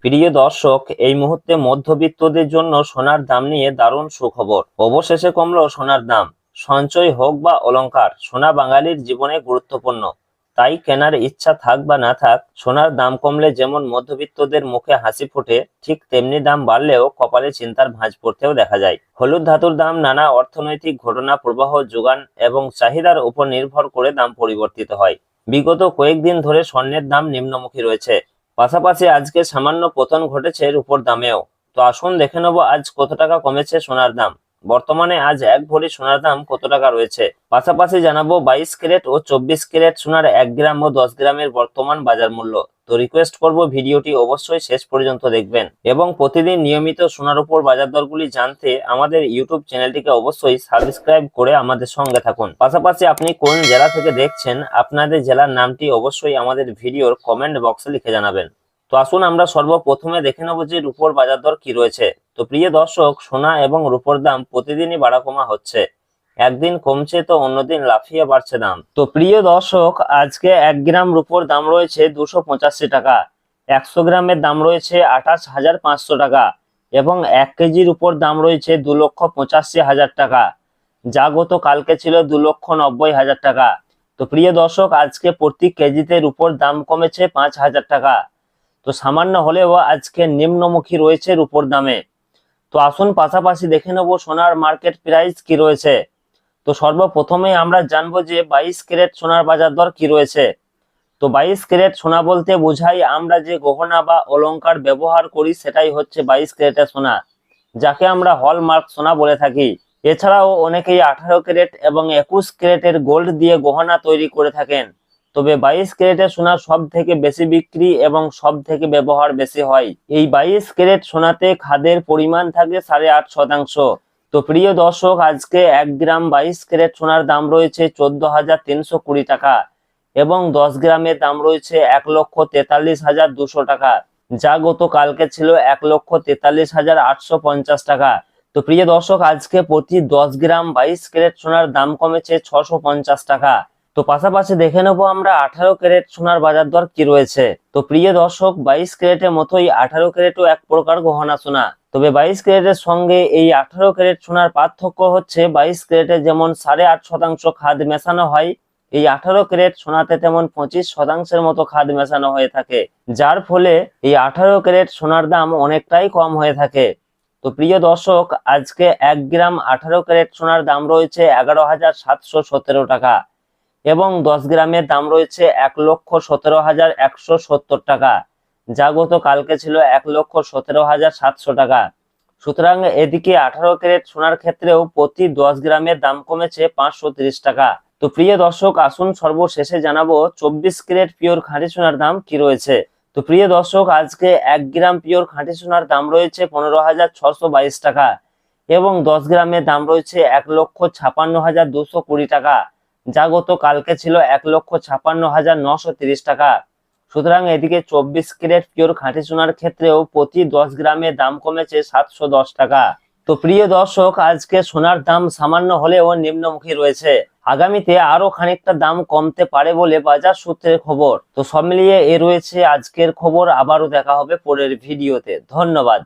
প্রিয় দর্শক, এই মুহূর্তে মধ্যবিত্তদের জন্য সোনার দাম নিয়ে দারুণ সুখবর। অবশেষে কমলো সোনার দাম। সঞ্চয় হোক বা অলংকার, সোনা বাঙালির জীবনে গুরুত্বপূর্ণ। তাই কেনার ইচ্ছা থাক বা না থাক, সোনার দাম কমলে যেমন মধ্যবিত্তদের মুখে হাসি ফোটে, ঠিক তেমনি দাম বাড়লেও কপালে চিন্তার ভাঁজ পড়তেও দেখা যায়। হলুদ ধাতুর দাম নানা অর্থনৈতিক ঘটনা, প্রবাহ, যোগান এবং চাহিদার উপর নির্ভর করে দাম পরিবর্তিত হয়। বিগত কয়েকদিন ধরে স্বর্ণের দাম নিম্নমুখী রয়েছে। পাশাপাশি আজকে সামান্য পতন ঘটেছে রূপোর দামেও। তো আসুন দেখে নেবো আজ কত টাকা কমেছে সোনার দাম। বর্তমানে আজ 1 ভরি সোনার দাম কত টাকা রয়েছে। পাশাপাশি জানাবো 22 ক্যারেট ও 24 ক্যারেট সোনার 1 গ্রাম ও 10 গ্রামের বর্তমান বাজার মূল্য। তো রিকোয়েস্ট করব ভিডিওটি অবশ্যই শেষ পর্যন্ত দেখবেন এবং প্রতিদিন নিয়মিত সোনার উপর বাজার দরগুলি জানতে আমাদের ইউটিউব চ্যানেলটিকে অবশ্যই সাবস্ক্রাইব করে আমাদের সঙ্গে থাকুন। পাশাপাশি আপনি কোন জেলা থেকে দেখছেন, আপনাদের জেলার নামটি অবশ্যই আমাদের ভিডিওর কমেন্ট বক্সে লিখে জানাবেন। তো আসুন আমরা সর্বপ্রথমে দেখে নেব যে রূপোর বাজার দর কি রয়েছে। তো প্রিয় দর্শক, সোনা এবং রূপোর দাম প্রতিদিনই বাড়া কমা হচ্ছে। একদিন কমছে তো অন্যদিন লাফিয়ে বাড়ছে দাম। তো প্রিয় দর্শক, আজকে 1 গ্রাম রূপোর দাম রয়েছে 285 টাকা, 100 গ্রামের দাম রয়েছে 28,500 টাকা এবং 1 কেজির উপর দাম রয়েছে 2,85,000 টাকা, যা গত কালকে ছিল 2,90,000 টাকা। তো প্রিয় দর্শক, আজকে প্রতি কেজিতে রূপোর দাম কমেছে 5,000 টাকা। তো সামান্য হলেও আজকে নিম্নমুখী রয়েছে রূপোর দামে। তো আসুন পাশাপাশি দেখে নেব সোনার মার্কেট প্রাইস কি রয়েছে। তো সর্বপ্রথমে আমরা জানবো যে 22 ক্যারেট সোনার বাজার দর কি রয়েছে। তো 22 ক্যারেট সোনা বলতে বোঝাই আমরা যে গহনা বা অলংকার ব্যবহার করি সেটাই হচ্ছে 22 ক্যারেটের সোনা, যাকে আমরা হলমার্ক সোনা বলে থাকি। এছাড়াও অনেকেই 18 ক্যারেট এবং 21 ক্যারেটের গোল্ড দিয়ে গহনা তৈরি করে থাকেন। তবে 22 ক্যারেটের সোনা সব থেকে বেশি বিক্রি এবং সব থেকে ব্যবহার বেশি হয়। এই 22 ক্যারেট সোনাতে খাদের পরিমাণ থাকে 8.5%। তো প্রিয় দর্শক, আজকে 1 গ্রাম 22 ক্যারেট সোনার দাম রয়েছে 14,320 টাকা এবং 10 গ্রামের দাম রয়েছে 1,43,200 টাকা, যা গত কালকে ছিল 1,43,850 টাকা। তো প্রিয় দর্শক, আজকে প্রতি 10 গ্রাম 22 ক্যারেট সোনার দাম কমেছে 650 টাকা। তো পাশাপাশি দেখে নেবো আমরা 18 ক্যারেট সোনার বাজার দর কি রয়েছে। তো প্রিয় দর্শক, 22 ক্যারেটের মতোই 18 ক্যারেটও এক প্রকার গহনা সোনা। তবে 22 ক্যারেটের সঙ্গে এই 18 ক্যারেট সোনার পার্থক্য হচ্ছে 22 ক্যারেটে যেমন 8.5% খাদ মেশানো হয়, এই 18 ক্যারেট সোনাতে তেমন 25% মতো খাদ মেশানো হয়ে থাকে, যার ফলে এই 18 ক্যারেট সোনার দাম অনেকটাই কম হয়ে থাকে। তো প্রিয় দর্শক, আজকে 1 গ্রাম 18 ক্যারেট সোনার দাম রয়েছে 11,717 টাকা এবং 10 গ্রামের দাম রয়েছে 1,17,170 টাকা, যা গত কালকে ছিল 1,17,700 টাকা। সুতরাং এদিকে 18 ক্যারেট সোনার ক্ষেত্রেও প্রতি 10 গ্রামের দাম কমেছে 530 টাকা। তো প্রিয় দর্শক, আসুন সর্বশেষে জানাবো 24 ক্যারেট পিওর খাঁটি সোনার দাম কি রয়েছে। তো প্রিয় দর্শক, আজকে 1 গ্রাম পিওর খাঁটি সোনার দাম রয়েছে 15,622 টাকা এবং 10 গ্রামের দাম রয়েছে 1,56,220 টাকা, যা গত কালকে ছিল 1,56,930 টাকা। সুতরাং এদিকে 24 ক্যারেট পিওর খাঁটি সোনার ক্ষেত্রেও প্রতি 10 গ্রামের দাম কমেছে 710 টাকা। তো প্রিয় দর্শক, আজকে সোনার দাম সামান্য হলেও নিম্নমুখী রয়েছে। আগামীতে আরো খানিকটা দাম কমতে পারে বলে বাজার সূত্রের খবর। তো সব মিলিয়ে এ রয়েছে আজকের খবর। আবারও দেখা হবে পরের ভিডিওতে। ধন্যবাদ।